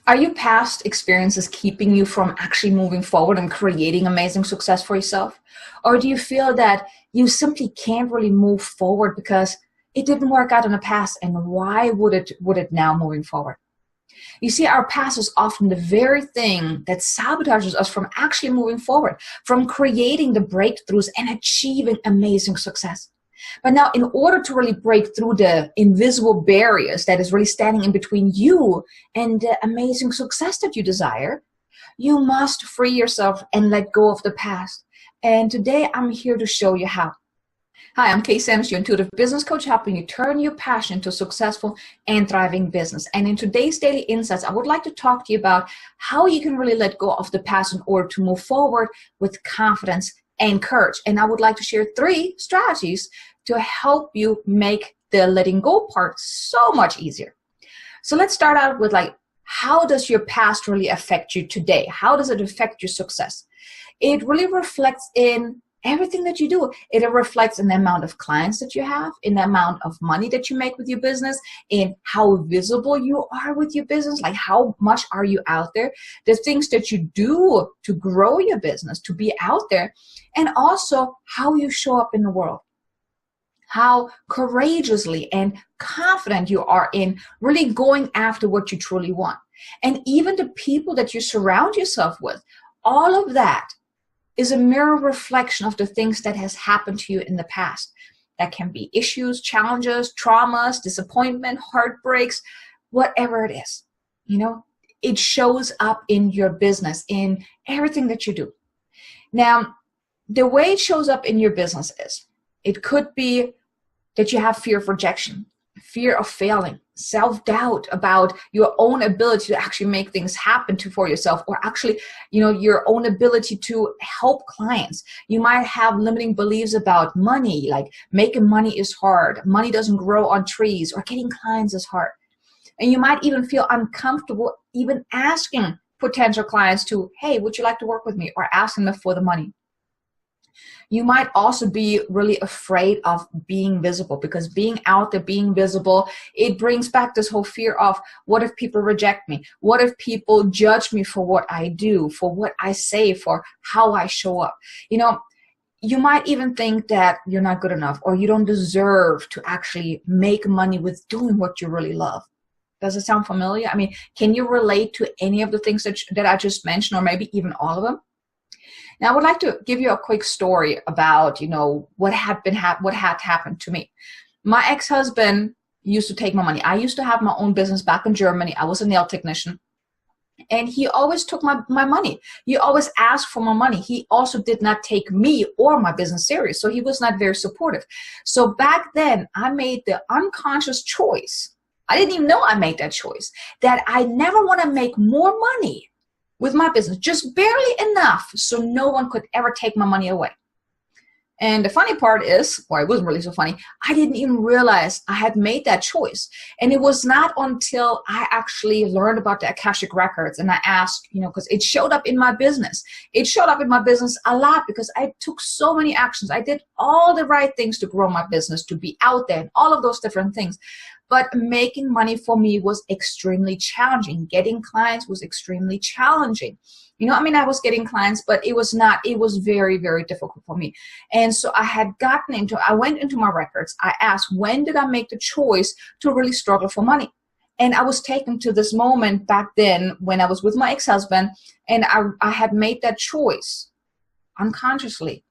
Are your past experiences keeping you from actually moving forward and creating amazing success for yourself? Or do you feel that you simply can't really move forward because it didn't work out in the past, and why would it now moving forward? You see, our past is often the very thing that sabotages us from actually moving forward, from creating the breakthroughs and achieving amazing success. But now, in order to really break through the invisible barriers that is really standing in between you and the amazing success that you desire, you must free yourself and let go of the past. And today I'm here to show you how. Hi, I'm Kay Sanders, your intuitive business coach, helping you turn your passion into a successful and thriving business. And in today's Daily Insights, I would like to talk to you about how you can really let go of the past in order to move forward with confidence and courage. And I would like to share 3 strategies to help you make the letting go part so much easier. So let's start out with, how does your past really affect you today? How does it affect your success? It really reflects in everything that you do. It reflects in the amount of clients that you have, in the amount of money that you make with your business, in how visible you are with your business, like how much are you out there, the things that you do to grow your business, to be out there, and also how you show up in the world. How courageously and confident you are in really going after what you truly want. And even the people that you surround yourself with, all of that is a mirror reflection of the things that has happened to you in the past. That can be issues, challenges, traumas, disappointment, heartbreaks, whatever it is. It shows up in your business, in everything that you do. Now, the way it shows up in your business is, it could be that you have fear of rejection, fear of failing, self-doubt about your own ability to actually make things happen for yourself, or actually, your own ability to help clients. You might have limiting beliefs about money, like making money is hard, money doesn't grow on trees, or getting clients is hard. And you might even feel uncomfortable even asking potential clients to, hey, would you like to work with me, or asking them for the money. You might also be really afraid of being visible, because being out there, being visible, it brings back this whole fear of, what if people reject me? What if people judge me for what I do, for what I say, for how I show up? You might even think that you're not good enough, or you don't deserve to actually make money with doing what you really love. Does it sound familiar? I mean, can you relate to any of the things that I just mentioned, or maybe even all of them? Now, I would like to give you a quick story about, what had happened to me. My ex-husband used to take my money. I used to have my own business back in Germany. I was a nail technician. And he always took my money. He always asked for my money. He also did not take me or my business serious. So he was not very supportive. So back then, I made the unconscious choice. I didn't even know I made that choice, that I never want to make more money with my business, just barely enough so no one could ever take my money away. And the funny part is, well, it wasn't really so funny, I didn't even realize I had made that choice. And it was not until I actually learned about the Akashic Records, and I asked, because it showed up in my business. It showed up in my business a lot because I took so many actions. I did all the right things to grow my business, to be out there, and all of those different things. But making money for me was extremely challenging. Getting clients was extremely challenging. I was getting clients, but it was very, very difficult for me. And so I went into my records. I asked, when did I make the choice to really struggle for money? And I was taken to this moment back then when I was with my ex-husband, and I had made that choice unconsciously,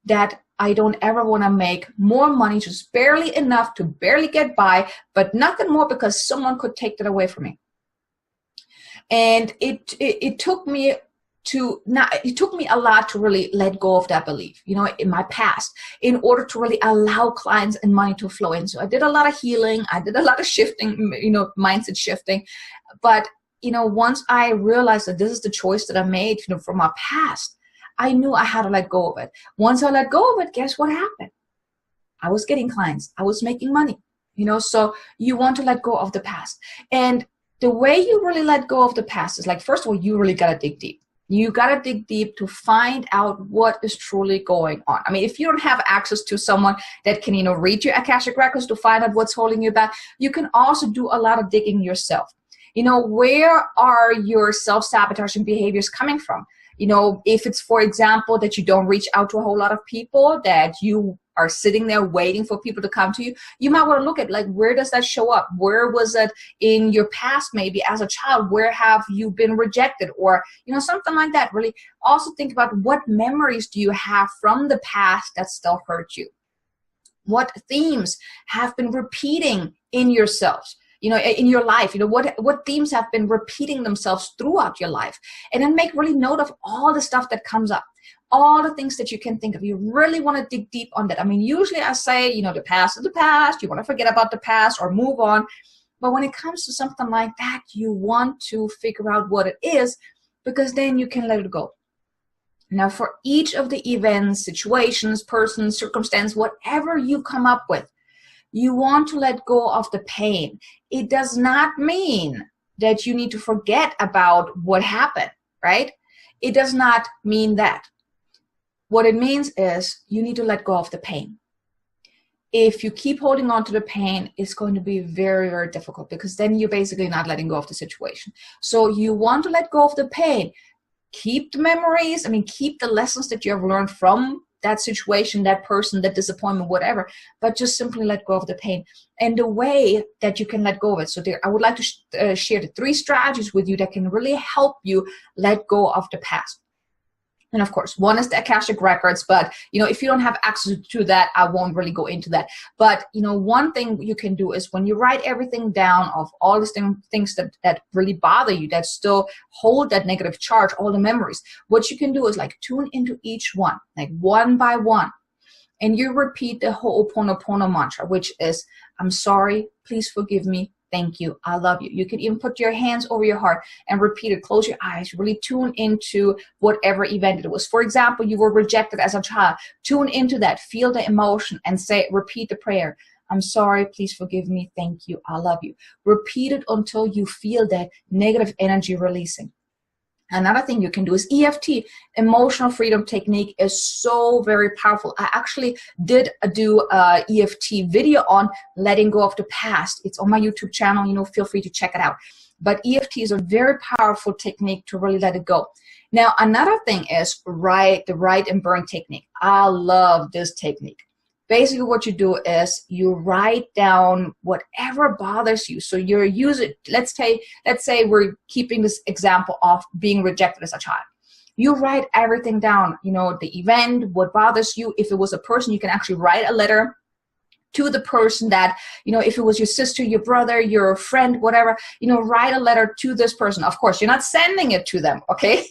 that I don't ever want to make more money, just barely enough to barely get by, but nothing more, because someone could take that away from me. And it took me a lot to really let go of that belief, in my past, in order to really allow clients and money to flow in. So I did a lot of healing. I did a lot of shifting, mindset shifting. But, once I realized that this is the choice that I made, from my past, I knew I had to let go of it. Once I let go of it, guess what happened? I was getting clients. I was making money. So you want to let go of the past. And the way you really let go of the past is, first of all, you really got to dig deep. You got to dig deep to find out what is truly going on. I mean, if you don't have access to someone that can, read your Akashic Records to find out what's holding you back, you can also do a lot of digging yourself. Where are your self-sabotaging behaviors coming from? If it's, for example, that you don't reach out to a whole lot of people, that you are sitting there waiting for people to come to you, you might want to look at, like, where does that show up? Where was it in your past, maybe as a child? Where have you been rejected? Or, something like that. Really also think about, what memories do you have from the past that still hurt you? What themes have been repeating in yourselves? In your life, what themes have been repeating themselves throughout your life? And then make really note of all the stuff that comes up, all the things that you can think of. You really want to dig deep on that. I mean, usually I say, the past is the past. You want to forget about the past or move on. But when it comes to something like that, you want to figure out what it is, because then you can let it go. Now, for each of the events, situations, persons, circumstance, whatever you come up with, you want to let go of the pain. It does not mean that you need to forget about what happened, right? It does not mean that. What it means is you need to let go of the pain. If you keep holding on to the pain, it's going to be very, very difficult, because then you're basically not letting go of the situation. So you want to let go of the pain. Keep the memories. Keep the lessons that you have learned from that situation, that person, that disappointment, whatever, but just simply let go of the pain. And the way that you can let go of it. So I would like to share the 3 strategies with you that can really help you let go of the past. And of course, one is the Akashic Records, but if you don't have access to that, I won't really go into that. But one thing you can do is, when you write everything down of all these things that really bother you, that still hold that negative charge, all the memories, what you can do is, like, tune into each one, like one by one. And you repeat the Ho'oponopono mantra, which is, I'm sorry, please forgive me, thank you, I love you. You can even put your hands over your heart and repeat it. Close your eyes. Really tune into whatever event it was. For example, you were rejected as a child. Tune into that. Feel the emotion and repeat the prayer. I'm sorry, please forgive me, thank you, I love you. Repeat it until you feel that negative energy releasing. Another thing you can do is EFT, emotional freedom technique, is so very powerful. I actually did do a EFT video on letting go of the past. It's on my YouTube channel, feel free to check it out. But EFT is a very powerful technique to really let it go. Now, another thing is the write and burn technique. I love this technique. Basically, what you do is you write down whatever bothers you. So you're using, let's say we're keeping this example of being rejected as a child. You write everything down, the event, what bothers you. If it was a person, you can actually write a letter to the person that, if it was your sister, your brother, your friend, whatever, write a letter to this person. Of course, you're not sending it to them, okay?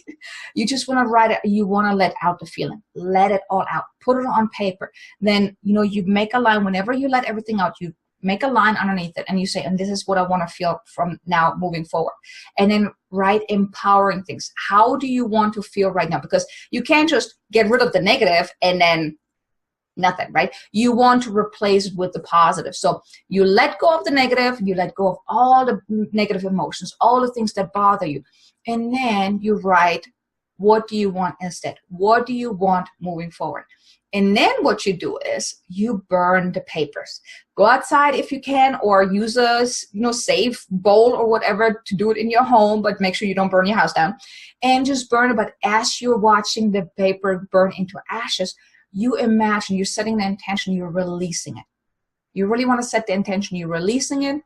You just want to write it. You want to let out the feeling. Let it all out. Put it on paper. Then, you make a line. Whenever you let everything out, you make a line underneath it and you say, and this is what I want to feel from now moving forward. And then write empowering things. How do you want to feel right now? Because you can't just get rid of the negative and then nothing, right? You want to replace it with the positive. So you let go of the negative, you let go of all the negative emotions, all the things that bother you. And then you write, what do you want instead? What do you want moving forward? And then what you do is you burn the papers. Go outside if you can, or use a safe bowl or whatever to do it in your home, but make sure you don't burn your house down. And just burn it. But as you're watching the paper burn into ashes, you imagine, you're setting the intention, you're releasing it. You really want to set the intention, you're releasing it,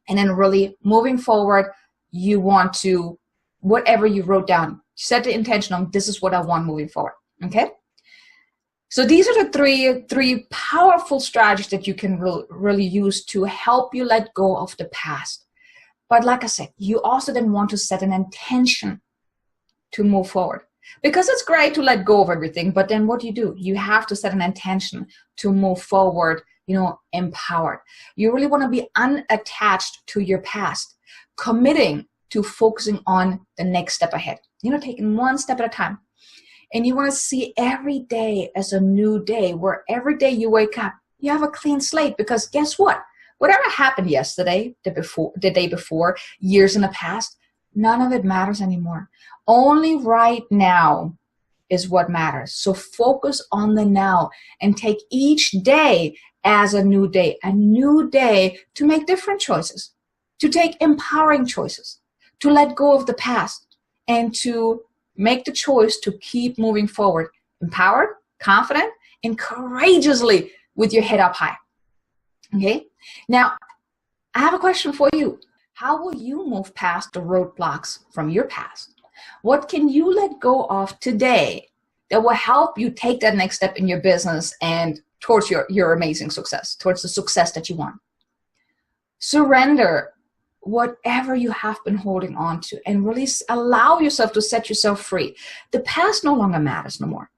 and then really moving forward, you want to, whatever you wrote down, set the intention on, this is what I want moving forward, okay? So these are the three powerful strategies that you can really use to help you let go of the past. But like I said, you also then want to set an intention to move forward. Because it's great to let go of everything, but then what do? You have to set an intention to move forward, empowered. You really want to be unattached to your past, committing to focusing on the next step ahead, taking one step at a time. And you want to see every day as a new day, where every day you wake up, you have a clean slate. Because guess what? Whatever happened yesterday, the day before, years in the past, none of it matters anymore. Only right now is what matters. So focus on the now and take each day as a new day to make different choices. to take empowering choices, to let go of the past, and to make the choice to keep moving forward, empowered, confident, and courageously with your head up high. Okay? Now, I have a question for you. How will you move past the roadblocks from your past? What can you let go of today that will help you take that next step in your business and towards your amazing success, towards the success that you want? Surrender whatever you have been holding on to and release, allow yourself to set yourself free. The past no longer matters no more.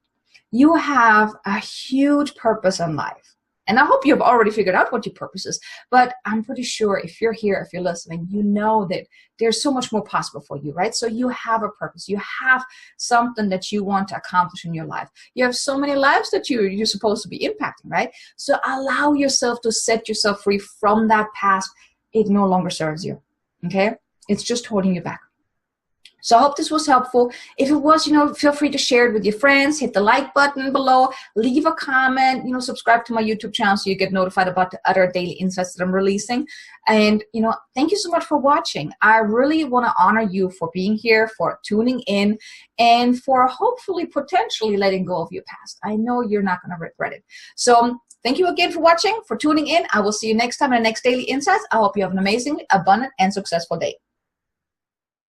You have a huge purpose in life. And I hope you've already figured out what your purpose is. But I'm pretty sure if you're here, if you're listening, you know that there's so much more possible for you, right? So you have a purpose. You have something that you want to accomplish in your life. You have so many lives that you're supposed to be impacting, right? So allow yourself to set yourself free from that past. It no longer serves you, okay? It's just holding you back. So I hope this was helpful. If it was, feel free to share it with your friends. Hit the like button below. Leave a comment. Subscribe to my YouTube channel so you get notified about the other daily insights that I'm releasing. And, thank you so much for watching. I really want to honor you for being here, for tuning in, and for hopefully, potentially letting go of your past. I know you're not going to regret it. So thank you again for watching, for tuning in. I will see you next time in the next Daily Insights. I hope you have an amazing, abundant, and successful day.